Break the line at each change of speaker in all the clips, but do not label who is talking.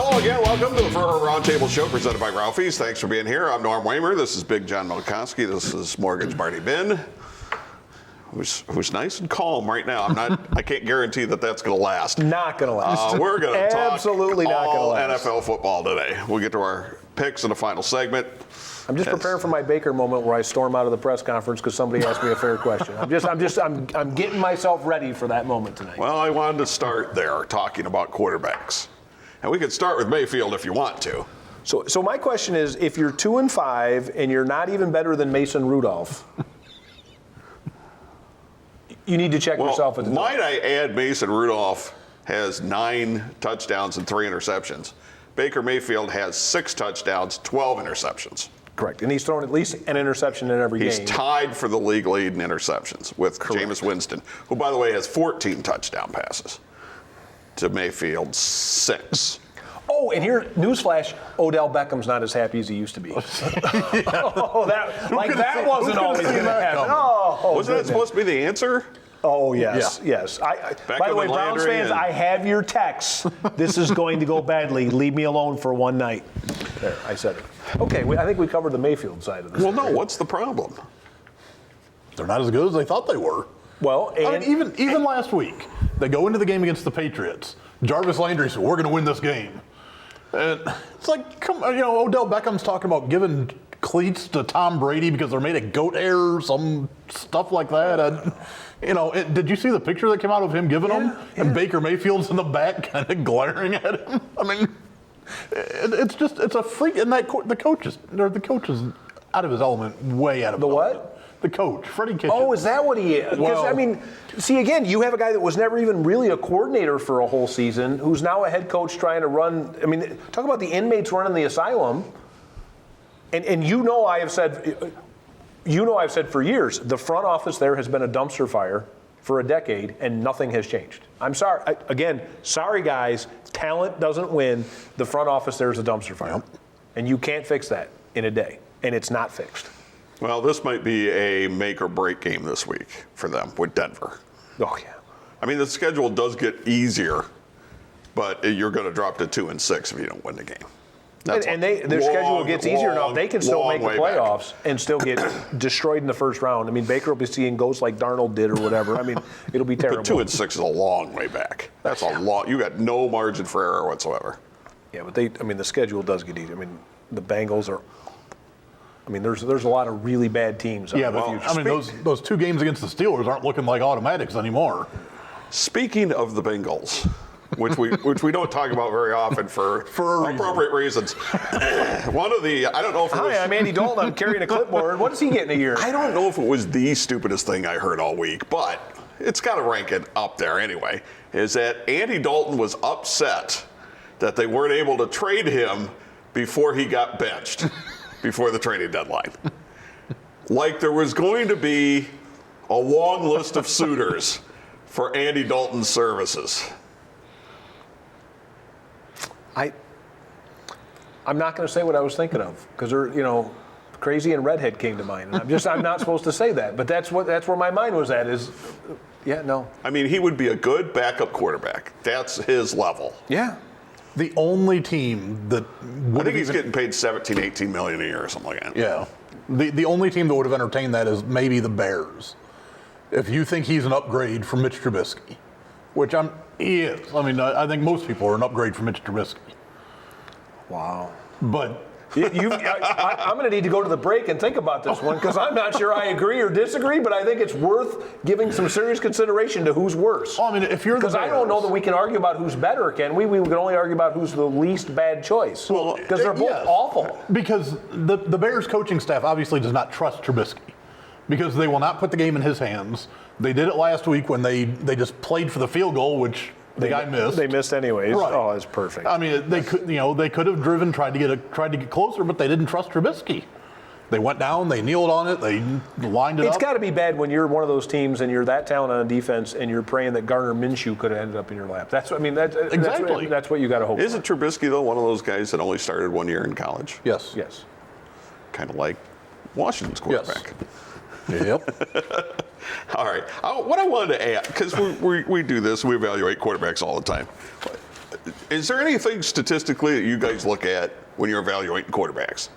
Hello again. Welcome to the Roundtable show presented by Ralphie's. Thanks for being here. I'm Norm Wamer. This is Big John Malkoski. This is Mortgage Marty Bihn, who's nice and calm right now. I can't guarantee that that's going to last.
Not going to last.
We're going to talk
absolutely not going to last.
NFL football today. We'll get to our picks in the final segment.
I'm just preparing for my Baker moment where I storm out of the press conference because somebody asked me a fair question. I'm getting myself ready for that moment tonight.
Well, I wanted to start there talking about quarterbacks. And we could start with Mayfield if you want to.
So my question is, if you're 2-5 and you're not even better than Mason Rudolph, you need to check yourself at the door.
Might I add, Mason Rudolph has 9 touchdowns and 3 interceptions. Baker Mayfield has 6 touchdowns, 12 interceptions.
Correct. And he's thrown at least an interception in every game.
He's tied for the league lead in interceptions with Jameis Winston, who, by the way, has 14 touchdown passes to Mayfield's 6.
Oh, and here, newsflash, Odell Beckham's not as happy as he used to be. Oh, that wasn't always going to happen.
Wasn't that supposed to be the answer?
Oh, yes, yes. By the way, Browns fans, I have your text. This is going to go badly. Leave me alone for one night. There, I said it. Okay, I think we covered the Mayfield side of this.
Well, no, what's the problem?
They're not as good as they thought they were.
Well,
even last week, they go into the game against the Patriots. Jarvis Landry said, "We're going to win this game." And it's like, Odell Beckham's talking about giving cleats to Tom Brady because they're made of goat hair or some stuff like that. And, did you see the picture that came out of him giving them? Yeah. And Baker Mayfield's in the back kind of glaring at him. I mean, it's a freak. And the coach is out of his element, way out of his element.
What?
The coach, Freddie Kitchens.
Oh, is that what he is? Because, see, again, you have a guy that was never even really a coordinator for a whole season, who's now a head coach trying to run. Talk about the inmates running the asylum. And I have said for years, the front office there has been a dumpster fire for a decade, and nothing has changed. I'm sorry. Sorry, guys. Talent doesn't win. The front office there is a dumpster fire. Yep. And you can't fix that in a day, and it's not fixed.
Well, this might be a make or break game this week for them with Denver.
Oh, yeah.
The schedule does get easier, but you're going to drop to 2-6 if you don't win the game.
Their schedule gets easier enough. They can still make the playoffs and still get destroyed in the first round. Baker will be seeing ghosts like Darnold did or whatever. It'll be terrible.
But 2-6 is a long way back. That's a long. You got no margin for error whatsoever.
Yeah, but the schedule does get easier. The Bengals are. There's a lot of really bad teams.
Yeah, but those 2 games against the Steelers aren't looking like automatics anymore.
Speaking of the Bengals, which we don't talk about very often for appropriate reasons. One of the I don't know if it was,
Hi, I'm Andy Dalton. I'm carrying a clipboard. What does he get in a year?
I don't know if it was the stupidest thing I heard all week, but it's got to rank it up there anyway. Is that Andy Dalton was upset that they weren't able to trade him before he got benched. Before the trading deadline. Like there was going to be a long list of suitors for Andy Dalton's services.
I'm not going to say what I was thinking of because Crazy and Redhead came to mind. And I'm not supposed to say that, but that's where my mind was at no.
He would be a good backup quarterback. That's his level.
Yeah.
The only team that
I think he's getting paid $17-18 million a year or something like that.
Yeah. The only team that would have entertained that is maybe the Bears. If you think he's an upgrade from Mitch Trubisky, which he is. I think most people are an upgrade from Mitch Trubisky.
Wow.
But
I'm going to need to go to the break and think about this one because I'm not sure I agree or disagree, but I think it's worth giving some serious consideration to who's worse.
If you're
because I don't know that we can argue about who's better, can we? We can only argue about who's the least bad choice. Because they're both awful.
Because the Bears coaching staff obviously does not trust Trubisky because they will not put the game in his hands. They did it last week when they just played for the field goal, which the guy missed.
They missed anyways.
Right.
Oh, it's perfect.
They could have driven, tried to get closer, but they didn't trust Trubisky. They went down, they kneeled on it, they lined it up.
It's got to be bad when you're one of those teams and you're that talented on defense and you're praying that Gardner Minshew could have ended up in your lap.
Exactly.
That's what you got to hope.
Isn't Trubisky though one of those guys that only started 1 year in college?
Yes.
Kind of like Washington's quarterback.
Yes. Yep.
All right. What I wanted to add, because we do this, we evaluate quarterbacks all the time. is there anything statistically that you guys look at when you're evaluating quarterbacks?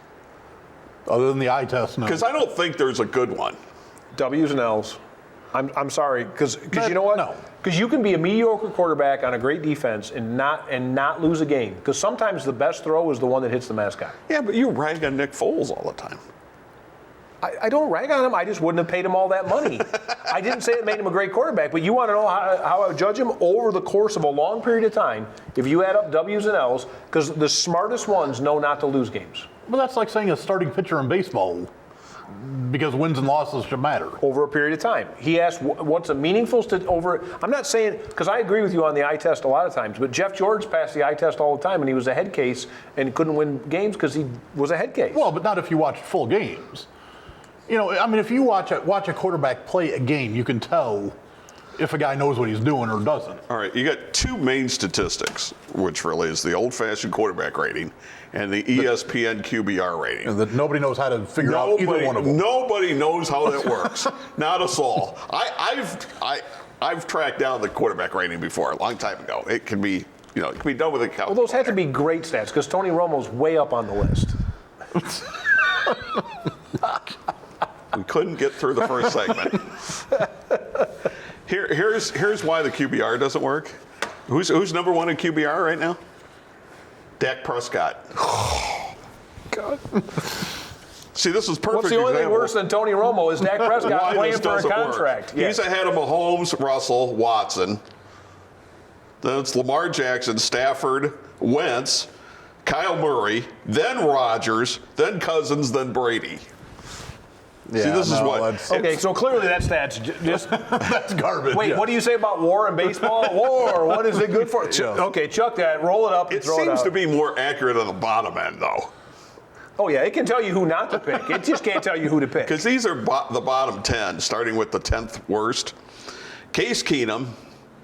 Other than the eye test, no.
Because I don't think there's a good one.
W's and L's. I'm sorry, because you know what?
No.
Because you can be a mediocre quarterback on a great defense and not lose a game. Because sometimes the best throw is the one that hits the mascot.
Yeah, but you rag on Nick Foles all the time.
I don't rag on him. I just wouldn't have paid him all that money. I didn't say it made him a great quarterback, but you want to know how I would judge him over the course of a long period of time. If you add up W's and L's, because the smartest ones know not to lose games.
But that's like saying a starting pitcher in baseball, because wins and losses should matter.
Over a period of time. He asked what's a meaningful I'm not saying, because I agree with you on the eye test a lot of times, but Jeff George passed the eye test all the time, and he was a head case and couldn't win games because he was a head case.
Well, but not if you watch full games. You know, I mean, if you watch a quarterback play a game, you can tell if a guy knows what he's doing or doesn't.
All right, you got two main statistics, which really is the old-fashioned quarterback rating and the ESPN QBR rating.
And that nobody knows how to figure out either one of them.
Nobody knows how that works. Not us all. I've tracked down the quarterback rating before a long time ago. It can be, it can be done with a calculator.
Well, those have to be great stats because Tony Romo's way up on the list.
We couldn't get through the first segment. Here's why the QBR doesn't work. Who's number one in QBR right now? Dak Prescott.
Oh, God.
See, this is perfect.
What's the only thing worse than Tony Romo is Dak Prescott playing for a contract.
Yes. He's ahead of Mahomes, Russell, Watson. Then it's Lamar Jackson, Stafford, Wentz, Kyle Murray, then Rodgers, then Cousins, then Brady.
Yeah,
see, this is what.
Okay, so clearly that stat's just
that's garbage.
Wait, what do you say about war in baseball? War, what is it good for? Okay, chuck that, roll it up, and throw it out.
It seems to be more accurate on the bottom end, though.
Oh yeah, it can tell you who not to pick. It just can't tell you who to pick.
Because these are the bottom 10, starting with the 10th worst. Case Keenum.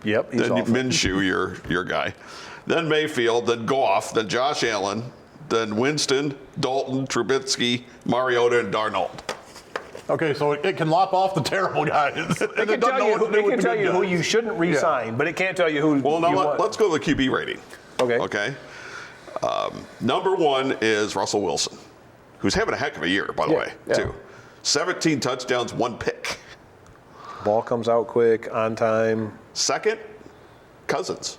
Yep, he's
then
awful.
Minshew, your guy. Then Mayfield, then Goff, then Josh Allen, then Winston, Dalton, Trubisky, Mariota, and Darnold.
Okay, so it can lop off the terrible guys.
It can tell you who you shouldn't re-sign, but it can't tell you who.
Well, now let's go to the QB rating.
Okay.
Okay. Number one is Russell Wilson, who's having a heck of a year, by the way, too. 17 touchdowns, 1 pick.
Ball comes out quick, on time.
Second, Cousins.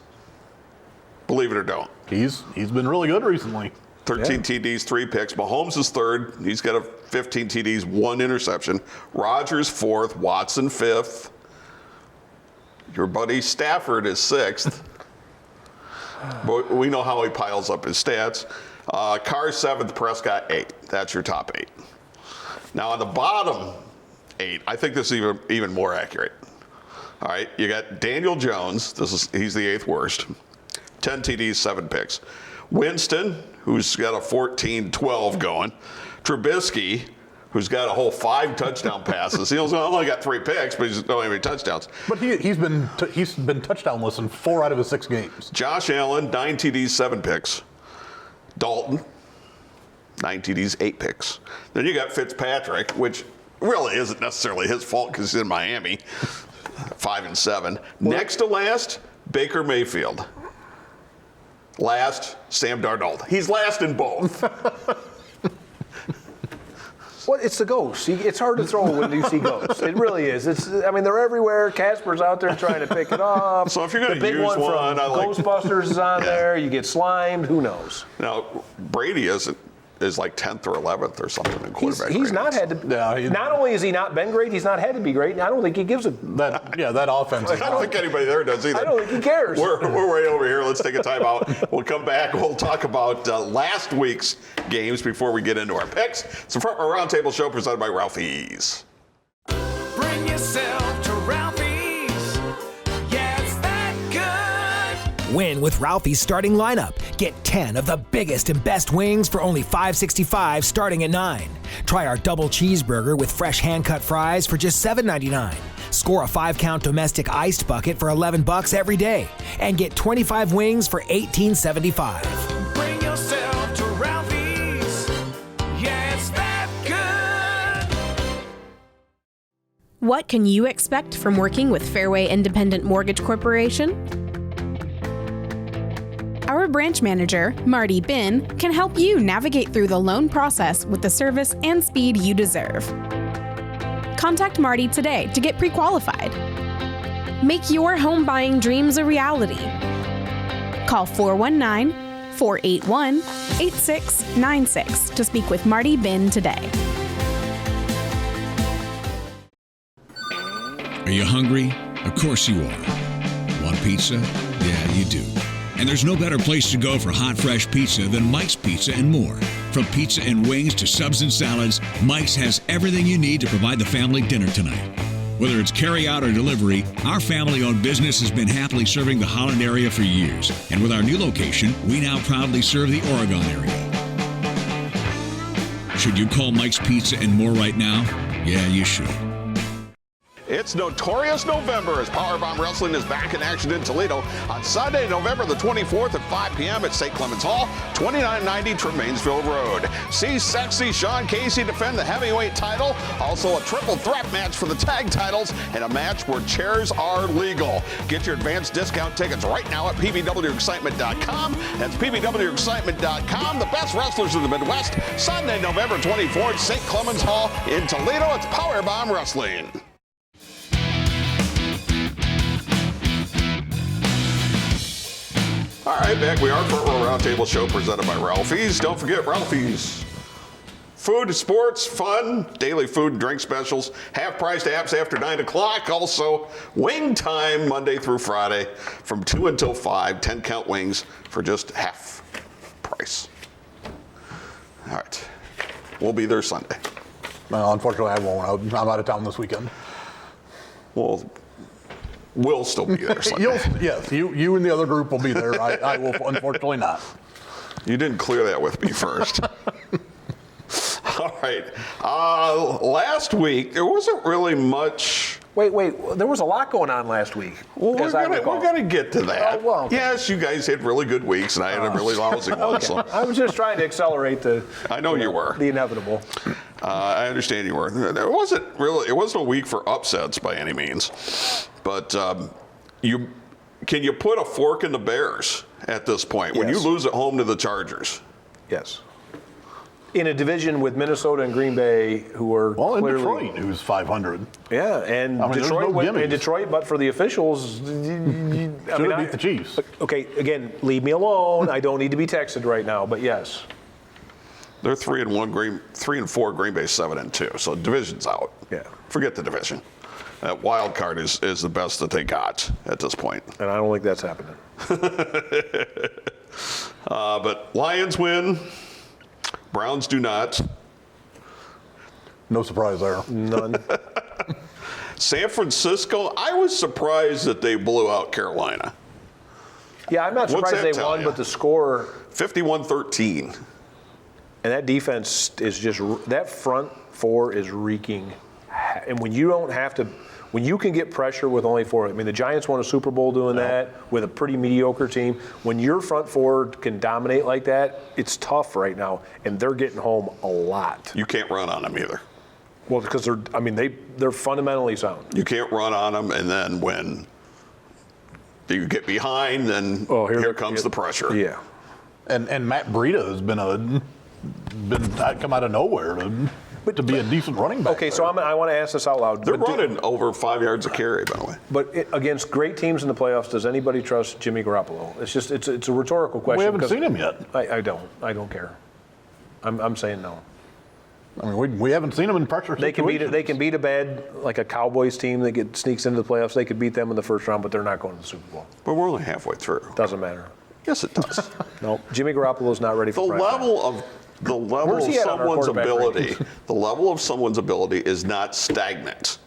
Believe it or don't.
He's been really good recently.
13 TDs, 3 picks. Mahomes is third. He's got 15 TDs, 1 interception. Rodgers fourth. Watson fifth. Your buddy Stafford is sixth. But we know how he piles up his stats. Carr seventh, Prescott 8th. That's your top 8. Now on the bottom 8, I think this is even more accurate. All right, you got Daniel Jones. He's the 8th worst. 10 TDs, 7 picks. Winston, who's got a 14-12 going. Trubisky, who's got a whole 5 touchdown passes. He's only got 3 picks, but he's don't have any touchdowns.
But he's been touchdownless in 4 out of his 6 games.
Josh Allen, 9 TDs, 7 picks. Dalton, 9 TDs, 8 picks. Then you got Fitzpatrick, which really isn't necessarily his fault because he's in Miami. 5 and 7. Next to last, Baker Mayfield. Last, Sam Darnold. He's last in both.
What? It's the ghosts. It's hard to throw when you see ghosts. It really is. They're everywhere. Casper's out there trying to pick it off.
So if you're going
to use
one
from Ghostbusters is on there. You get slimed. Who knows?
Now Brady is like 10th or 11th or something in quarterback.
He's not had to. Not only has he not been great, he's not had to be great. And I don't think he gives a.
That offense.
I don't think anybody there does either.
I don't think he cares.
We're way over here. Let's take a timeout. We'll come back. We'll talk about last week's games before we get into our picks. It's a Roundtable show presented by Ralphie's.
Bring yourself to Ralphie's. Yeah, it's that good.
Win with Ralphie's starting lineup. Get 10 of the biggest and best wings for only $5.65 starting at $9. Try our double cheeseburger with fresh hand-cut fries for just $7.99. Score a 5-count domestic iced bucket for $11 every day. And get 25 wings for $18.75.
Bring yourself to Ralphie's. Yeah, it's that good.
What can you expect from working with Fairway Independent Mortgage Corporation?
Our branch manager, Marty Bihn, can help you navigate through the loan process with the service and speed you deserve. Contact Marty today to get pre-qualified. Make your home buying dreams a reality. Call 419-481-8696 to speak with Marty Bihn today.
Are you hungry? Of course you are. Want pizza? Yeah, you do. And there's no better place to go for hot, fresh pizza than Mike's Pizza and More. From pizza and wings to subs and salads, Mike's has everything you need to provide the family dinner tonight. Whether it's carry-out or delivery, our family-owned business has been happily serving the Holland area for years. And with our new location, we now proudly serve the Oregon area. Should you call Mike's Pizza and More right now? Yeah, you should.
It's Notorious November as Powerbomb Wrestling is back in action in Toledo on Sunday, November the 24th at 5 p.m. at St. Clements Hall, 2990 Tremainsville Road. See Sexy Sean Casey defend the heavyweight title, also a triple threat match for the tag titles, and a match where chairs are legal. Get your advanced discount tickets right now at pbwexcitement.com. That's pbwexcitement.com. The best wrestlers in the Midwest, Sunday, November 24th, St. Clements Hall in Toledo. It's Powerbomb Wrestling. All right, back we are for a Roundtable show presented by Ralphie's. Don't forget Ralphie's. Food, sports, fun, daily food and drink specials, half-priced apps after 9 o'clock. Also, wing time Monday through Friday from 2 until 5, 10-count wings for just half price. All right, we'll be there Sunday.
Well, unfortunately, I won't. I'm out of town this weekend.
Well, we'll still be there Sunday.
Yes, you and the other group will be there. I will unfortunately not.
You didn't clear that with me first. All right. Last week, there wasn't really much.
Wait. There was a lot going on last week.
Well, we're going to get to that.
Oh, well, okay.
Yes, you guys had really good weeks, and I had a really lousy one.
Okay.
So.
I was just trying to accelerate the.
I know you were.
The inevitable.
I understand you were. It wasn't a week for upsets by any means, but can you put a fork in the Bears at this point when you lose at home to the Chargers?
Yes. In a division with Minnesota and Green Bay, who are clearly,
Detroit, who's 500.
Yeah, and Detroit, but for the officials, should
have beat the Chiefs.
Okay, again, leave me alone. I don't need to be texted right now, but yes.
They're 3-1, 3-4. Green Bay 7-2. So division's out.
Yeah.
Forget the division. That wild card is the best that they got at this point.
And I don't think that's happening.
But Lions win. Browns do not.
No surprise there.
None.
San Francisco, I was surprised that they blew out Carolina.
Yeah, I'm not surprised they won, but the score
51-13.
And that defense is just, that front four is reeking. And when you don't have to, when you can get pressure with only four, I mean, the Giants won a Super Bowl doing that with a pretty mediocre team. When your front four can dominate like that, it's tough right now, and they're getting home a lot.
You can't run on them either.
Well, because they're fundamentally sound.
You can't run on them, and then when you get behind, then here comes the pressure.
Yeah.
And Matt Breida has been come out of nowhere to be a decent running back.
Okay, so I want to ask this out loud.
They're running over 5 yards a carry, by the way.
But against great teams in the playoffs, does anybody trust Jimmy Garoppolo? It's just it's a rhetorical question.
We haven't seen him yet.
I don't care. I'm saying no.
I mean, we haven't seen him in pressure situations.
They can beat a bad, like a Cowboys team that sneaks into the playoffs. They could beat them in the first round, but they're not going to the Super Bowl.
But we're only halfway through.
Doesn't matter.
Yes, it does.
No, Jimmy Garoppolo's not ready for
the level of someone's ability is not stagnant.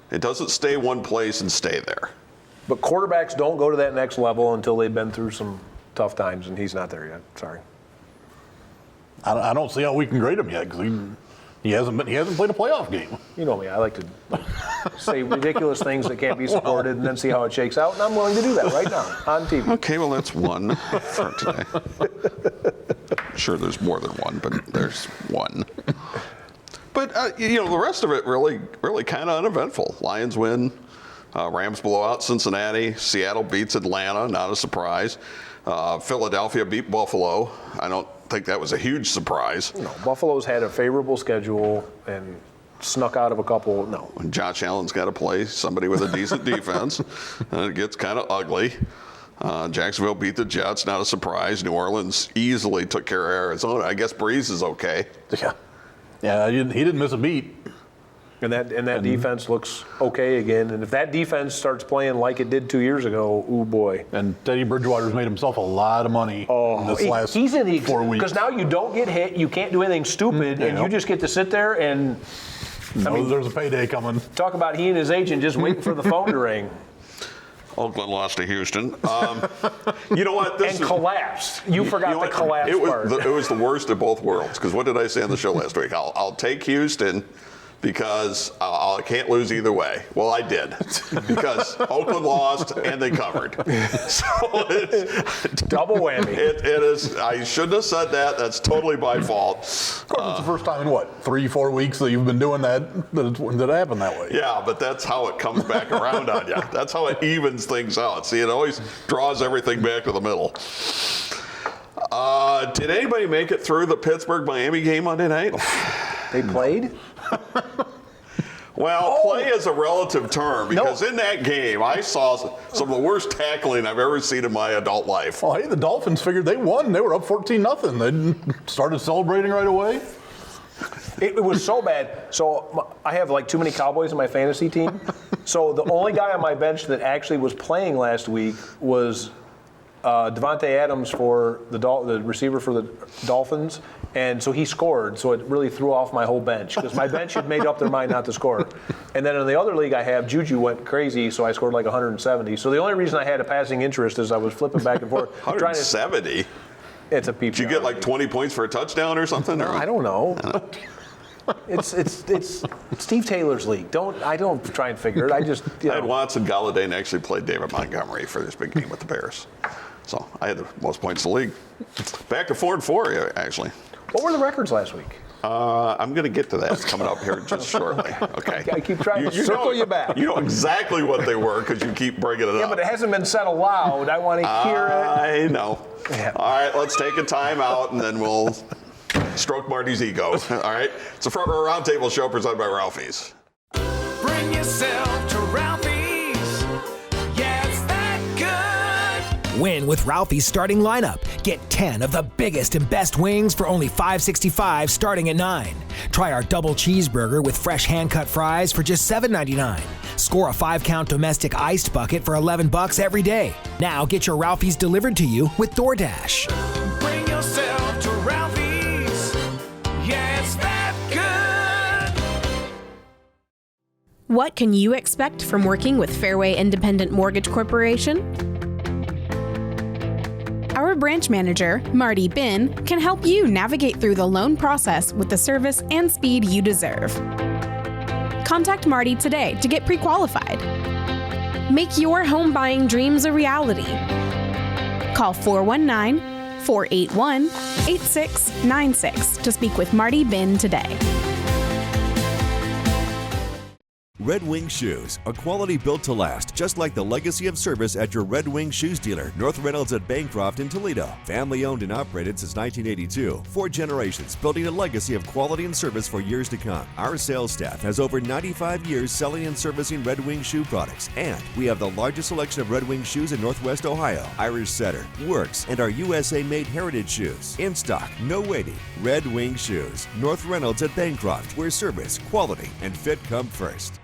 It doesn't stay one place and stay there.
But quarterbacks don't go to that next level until they've been through some tough times, and he's not there yet. Sorry.
I don't see how we can grade him yet because he hasn't played a playoff game.
You know me, I like to say ridiculous things that can't be supported and then see how it shakes out, and I'm willing to do that right now on TV.
Okay, well that's one for today. I'm sure there's more than one, but there's one. But the rest of it really kind of uneventful. Lions win. Rams blow out Cincinnati. Seattle beats Atlanta, not a surprise. Philadelphia beat Buffalo. I don't think that was a huge surprise.
No, Buffalo's had a favorable schedule and snuck out of a couple. No.
When Josh Allen's got to play somebody with a decent defense, and it gets kind of ugly. Jacksonville beat the Jets, not a surprise. New Orleans easily took care of Arizona. I guess Breeze is okay.
Yeah, he didn't miss a beat.
And that defense looks okay again. And if that defense starts playing like it did 2 years ago, ooh boy.
And Teddy Bridgewater's made himself a lot of money in this last 4 weeks.
Because now you don't get hit, you can't do anything stupid, and you just get to sit there and.
There's a payday coming.
Talk about he and his agent just waiting for the phone to ring.
Oakland lost to Houston. You know what?
Collapsed. You forgot the collapse part.
It was the worst of both worlds. Because what did I say on the show last week? I'll take Houston because I can't lose either way. Well, I did. Because Oakland lost and they covered. So it's
double whammy.
It is. I shouldn't have said that. That's totally my fault.
Of course, it's the first time in 3-4 weeks that you've been doing that it happened that way.
Yeah, but that's how it comes back around on you. That's how it evens things out. See, it always draws everything back to the middle. Did anybody make it through the Pittsburgh-Miami game Monday night?
They played?
Well, play is a relative term because in that game I saw some of the worst tackling I've ever seen in my adult life.
Well, hey, the Dolphins figured they won. They were up 14-0. They started celebrating right away.
It was so bad. So I have too many Cowboys in my fantasy team. So the only guy on my bench that actually was playing last week was Devontae Adams for the receiver for the Dolphins. And so he scored, so it really threw off my whole bench because my bench had made up their mind not to score. And then in the other league I have, Juju went crazy, so I scored 170. So the only reason I had a passing interest is I was flipping back and forth.
170?
It's a PPR.
Did you get 20 points for a touchdown or something?
I don't know. It's Steve Taylor's league. I don't try and figure it. I just
I had Watson, Galladay, and actually played David Montgomery for this big game with the Bears. So I had the most points in the league. Back to 4-4 actually.
What were the records last week?
I'm going to get to that coming up here just shortly. Okay.
I keep trying to circle you back.
You know exactly what they were because you keep bringing it up.
Yeah, but it hasn't been said aloud. I want to hear it.
I know. Yeah. All right, let's take a time out and then we'll stroke Marty's ego. All right? It's a Front Row Roundtable show presented by Ralphie's.
Bring yourself to Ralphie's. Yeah, it's that good.
Win with Ralphie's starting lineup. Get 10 of the biggest and best wings for only $5.65 starting at $9. Try our double cheeseburger with fresh hand-cut fries for just $7.99. Score a 5-count domestic iced bucket for $11 every day. Now get your Ralphie's delivered to you with DoorDash.
Bring yourself to Ralphie's. Yeah, it's that good.
What can you expect from working with Fairway Independent Mortgage Corporation?
Our branch manager, Marty Bihn, can help you navigate through the loan process with the service and speed you deserve. Contact Marty today to get pre-qualified. Make your home buying dreams a reality. Call 419-481-8696 to speak with Marty Bihn today.
Red Wing Shoes, a quality built to last, just like the legacy of service at your Red Wing Shoes dealer, North Reynolds at Bancroft in Toledo. Family owned and operated since 1982. 4 generations building a legacy of quality and service for years to come. Our sales staff has over 95 years selling and servicing Red Wing shoe products, and we have the largest selection of Red Wing shoes in Northwest Ohio. Irish Setter, Works, and our USA-made heritage shoes. In stock, no waiting. Red Wing Shoes, North Reynolds at Bancroft, where service, quality, and fit come first.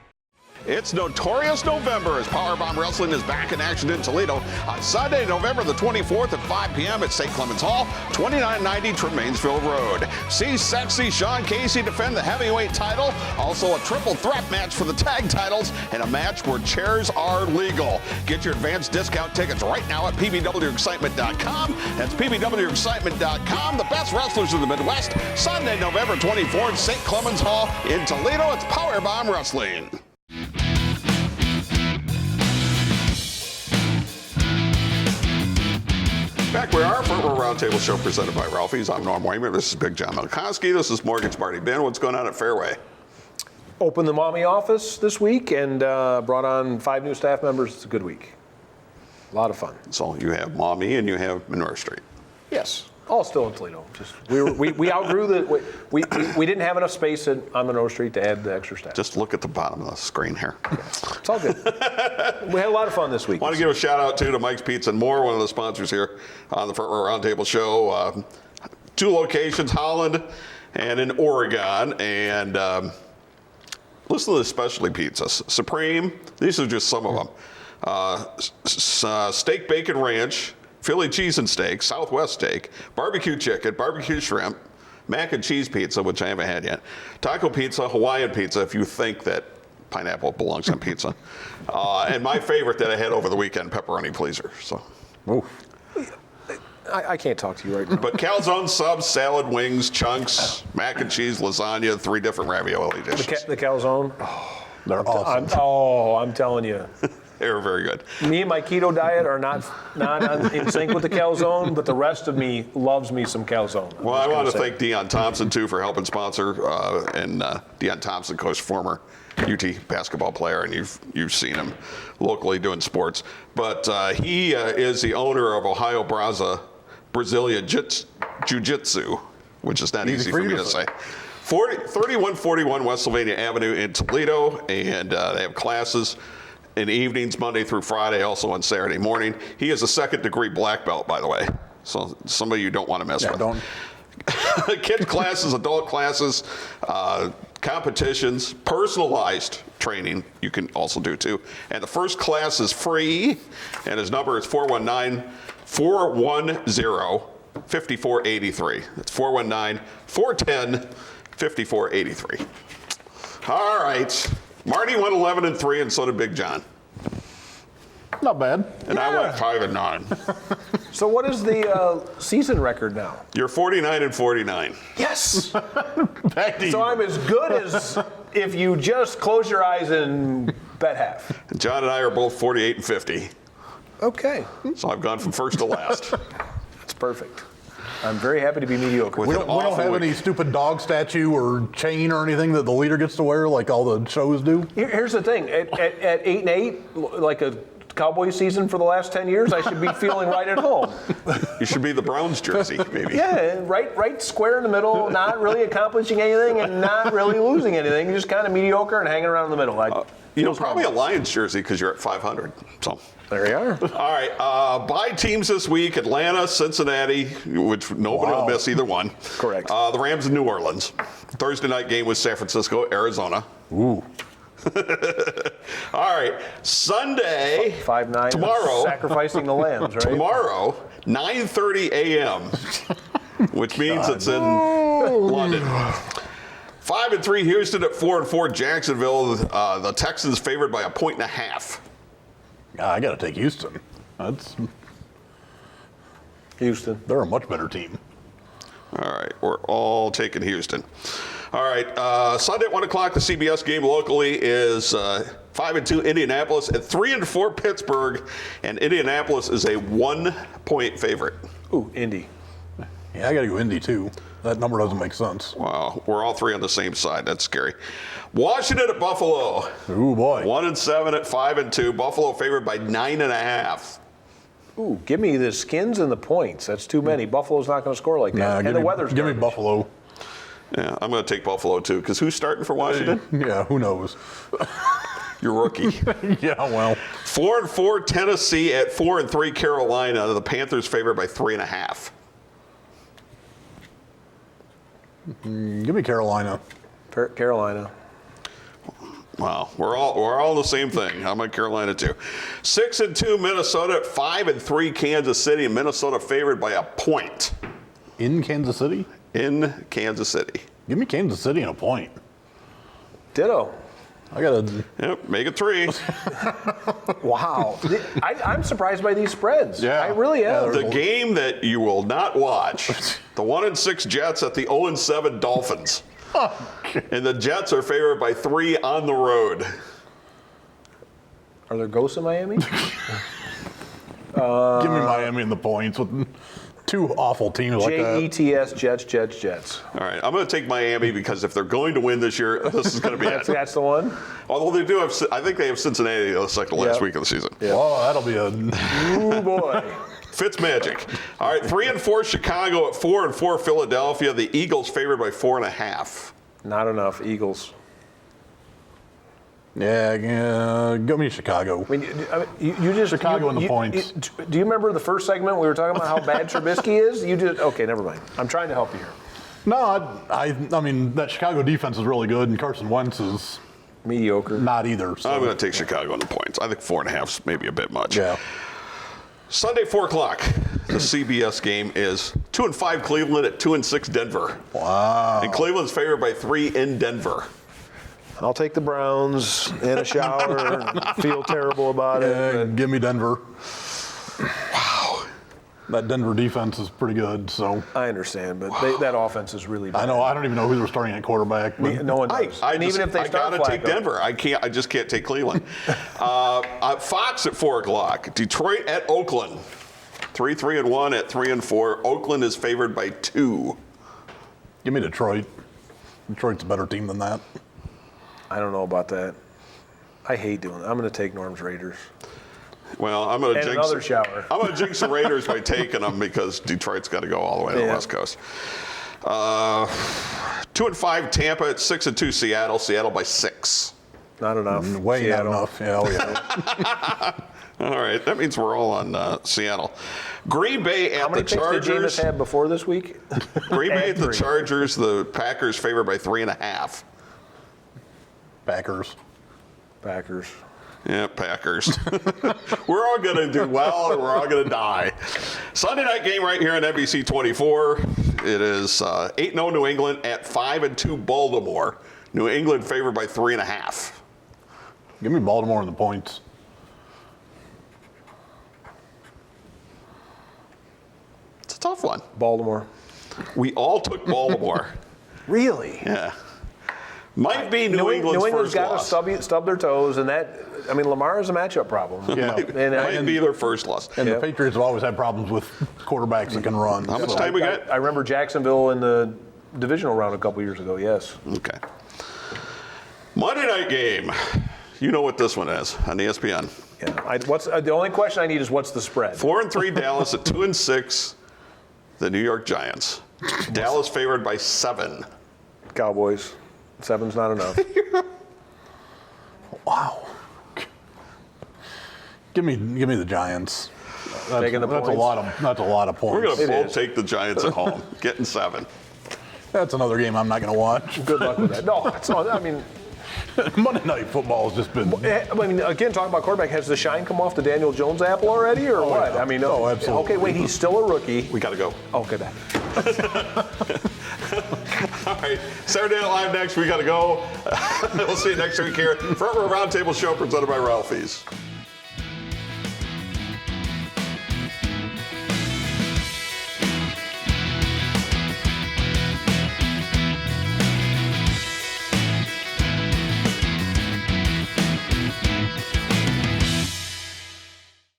It's Notorious November as Powerbomb Wrestling is back in action in Toledo on Sunday, November the 24th at 5 p.m. at St. Clements Hall, 2990 Tremainsville Road. See Sexy Sean Casey defend the heavyweight title, also a triple threat match for the tag titles, and a match where chairs are legal. Get your advanced discount tickets right now at pbwexcitement.com. That's pbwexcitement.com. The best wrestlers in the Midwest, Sunday, November 24th, St. Clements Hall in Toledo. It's Powerbomb Wrestling. Back we are, Front Row Roundtable show presented by Ralphie's. I'm Norm Wamer. This is Big John Malkoski. This is Mortgage Marty Bihn. What's going on at Fairway?
Opened the Mommy office this week and brought on 5 new staff members. It's a good week. A lot of fun.
So you have Maumee and you have Monroe Street.
Yes. All still in Toledo. Just we outgrew the we didn't have enough space on Monroe Street to add the extra staff.
Just look at the bottom of the screen here.
It's all good. We had a lot of fun this week.
Want to give a shout out to Mike's Pizza and More, one of the sponsors here on the Front Row Roundtable Show. 2 locations, Holland and in Oregon. And listen to the specialty pizzas. Supreme, these are just some of them. Steak Bacon Ranch, Philly Cheese and Steak, Southwest Steak, Barbecue Chicken, Barbecue Shrimp, Mac and Cheese Pizza, which I haven't had yet, Taco Pizza, Hawaiian Pizza, if you think that pineapple belongs on pizza. And my favorite that I had over the weekend, Pepperoni Pleaser. So.
I can't talk to you right now.
But calzone, subs, salad, wings, chunks, mac and cheese, lasagna, 3 different ravioli dishes.
The calzone.
They're awesome.
I'm telling you.
They were very good.
Me and my keto diet are not in sync with the calzone, but the rest of me loves me some calzone.
Well, I want to thank Deion Thompson, too, for helping sponsor. And Deion Thompson, coach, former UT basketball player, and you've seen him locally doing sports. But he is the owner of Ohio Brazilian Jiu-Jitsu, which is not easy for me to say. 3141 West Sylvania Avenue in Toledo, and they have classes in evenings, Monday through Friday, also on Saturday morning. He is a 2nd-degree black belt, by the way, so somebody you don't want to mess with.
Don't.
Kids classes, adult classes, competitions, personalized training you can also do too. And the first class is free, and his number is 419-410-5483. That's 419-410-5483. All right. Marty went 11-3, and so did Big John.
Not bad.
And I went 5-9.
So what is the season record now?
You're 49-49.
Yes.
Back to
So
you.
I'm as good as if you just close your eyes and bet half.
And John and I are both 48-50.
Okay.
So I've gone from first to last.
That's perfect. I'm very happy to be mediocre.
With
We
an
don't have
awful
any
week.
stupid dog statue or chain or anything that the leader gets to wear like all the shows do.
Here's the thing. At 8-8, like a Cowboy season for the last 10 years, I should be feeling right at home.
You should be the Browns jersey, maybe.
Yeah, right square in the middle, not really accomplishing anything and not really losing anything, just kind of mediocre and hanging around in the middle.
Probably a Lions jersey because you're at 500. So
there you are.
all right, bye teams this week: Atlanta, Cincinnati, which nobody will miss either one.
Correct.
The Rams in New Orleans. Thursday night game was San Francisco, Arizona.
Ooh.
All right, Sunday
5-9.
tomorrow.
Sacrificing the lambs, right?
Tomorrow, 9:30 a.m., which means it's in London. 5-3 Houston at 4-4 Jacksonville. The Texans favored by 1.5.
I got to take Houston.
Houston.
They're a much better team.
All right, we're all taking Houston. All right, Sunday at 1 o'clock, the CBS game locally is 5-2 Indianapolis at 3-4 Pittsburgh, and Indianapolis is a 1-point favorite.
Ooh, Indy.
Yeah, I got to go Indy too. That number doesn't make sense.
Wow, we're all 3 on the same side. That's scary. Washington at Buffalo.
Ooh, boy.
1-7 at 5-2. Buffalo favored by 9.5.
Ooh, give me the Skins and the points. That's too many. Buffalo's not going to score like that.
Nah,
and the weather's
give me
garbage.
Buffalo.
Yeah, I'm going to take Buffalo too, because who's starting for Washington?
Yeah, who knows?
Your rookie.
Yeah, well.
4-4 Tennessee at 4-3 Carolina. The Panthers favored by 3.5.
Give me Carolina.
Carolina.
Wow, we're all the same thing. I'm on Carolina too. 6-2 Minnesota at 5-3 Kansas City, and Minnesota favored by 1 point.
In Kansas City?
In Kansas City.
Give me Kansas City and 1 point.
Ditto.
I got to.
Yep, make it 3.
Wow. I'm surprised by these spreads.
Yeah.
I really am.
The game that you will not watch, the 1-6 Jets at the 0-7 Dolphins. And the Jets are favored by 3 on the road.
Are there ghosts in Miami?
Give me Miami and the points. two awful teams like that.
Jets, Jets.
All right, I'm going to take Miami because if they're going to win this year, this is going to be it.
That's the one?
Although they do have, I think they have Cincinnati the second last week of the season.
Yeah.
Oh, that'll be a...
Ooh, boy.
Fitzmagic. All right, 3-4 Chicago at 4-4 Philadelphia. The Eagles favored by 4.5.
Not enough. Eagles.
Yeah, give me Chicago.
I mean, you just
Chicago and the points.
Do you remember the first segment we were talking about how bad Trubisky is? You did. Okay, never mind. I'm trying to help you here.
No, I mean that Chicago defense is really good, and Carson Wentz is
mediocre.
Not either. So.
I'm going to take Chicago on the points. I think 4.5 is maybe a bit much.
Yeah.
Sunday, 4 o'clock. The CBS game is 2-5 Cleveland at 2-6 Denver.
Wow.
And Cleveland's favored by 3 in Denver.
I'll take the Browns in a shower and feel terrible about it.
Give me Denver. Wow. That Denver defense is pretty good, so.
I understand, but that offense is really bad.
I know. I don't even know who they're starting at quarterback.
No one does.
Even if they start I got to take Denver. I just can't take Cleveland. Fox at 4 o'clock. Detroit at Oakland. 3-3-1 at 3-4. Oakland is favored by 2.
Give me Detroit. Detroit's a better team than that.
I don't know about that. I hate doing it. I'm going to take Norm's Raiders.
Well, I'm going to jinx
another shower.
I'm going to jinx the Raiders by taking them because Detroit's got to go all the way to the West Coast. 2-5 Tampa at 6-2 Seattle. Seattle by 6.
Not enough.
Way
Seattle.
not enough. Yeah, oh yeah.
All right, that means we're all on Seattle. Green Bay at the Chargers.
How many picks did Jameis have before this week?
Green Bay at the Chargers. The Packers favored by 3.5.
Packers.
Yeah, Packers. We're all going to do well or we're all going to die. Sunday night game right here on NBC 24. It is 8-0 New England at 5-2 Baltimore. New England favored by 3.5.
Give me Baltimore in the points.
It's a tough one.
Baltimore.
We all took Baltimore.
Really?
Yeah. Might be New England's first
got
loss.
to stub their toes, and that, I mean, Lamar is a matchup problem.
Yeah.
Might be their first loss.
And the Patriots have always had problems with quarterbacks that can run.
How much time we got?
I remember Jacksonville in the divisional round a couple years ago, yes.
Okay. Monday night game. You know what this one is on ESPN.
Yeah. The only question I need is what's the spread?
4-3 Dallas at 2-6 the New York Giants. Dallas favored by 7.
Cowboys. 7's not enough.
Wow. Give me the Giants.
Taking the
that's
points.
That's a lot of points.
We're going to both take the Giants at home, getting 7.
That's another game I'm not going to watch.
Good luck with that. No, it's not, I mean,
Monday Night Football has just been.
I mean, again, talking about quarterback, has the shine come off the Daniel Jones apple already, or what?
Yeah.
I mean,
absolutely.
Okay, wait, he's still a rookie.
We got to go.
Okay, back.
All right, Saturday Night Live next. We got to go. We'll see you next week here for our Roundtable show presented by Ralphie's.